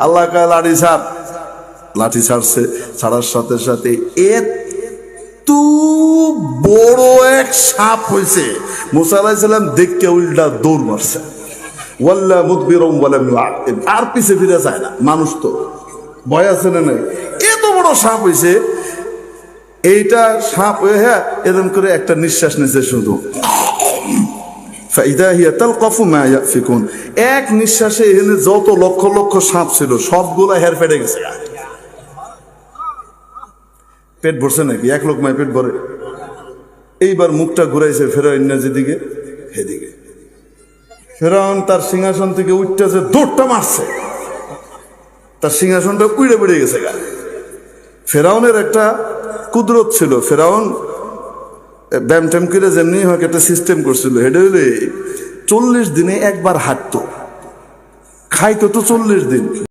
আল্লাহ লাঠি ছাড়, লাঠি ছাড়ছে, ছাড়ার সাথে সাথে এত বড় এক সাপ হয়েছে, মুসা আলাইহিস সালাম দেখে উল্টা দৌড় মারছে, ওয়াল্লা মুদবিরুম ওয়ালাম ইউআকিব, আর পিছে ফিরে যায় না। মানুষ তো ভয় আছে না নাই? এত বড় সাপ হয়েছে, এইটা সাপ হ্যাঁ এরকম করে একটা নিঃশ্বাস নিচ্ছে শুধু, এক নিঃশ্বাসে এখানে যত লক্ষ লক্ষ সাপ ছিল সবগুলা হের ফেটে গেছে। পেট ভরছে নাকি? এক লোকমায় পেট ভরে? এইবার মুখটা ঘুরাইছে ফেরাউন যেদিকে সেদিকে। ফেরাউন তার সিংহাসন থেকে উঠতেছে, দৌড়টা মারছে, তার সিংহাসনটা উড়ে বেড়ে গেছে গা। ফেরাউনের একটা কুদরত ছিল, ফেরাউন ব্যায়াম ট্যাম করে যেমনি হোক একটা সিস্টেম করছিল, হেঁটে হইলে 40 দিনে একবার হাঁটতো, খাইতো তো 40 দিন।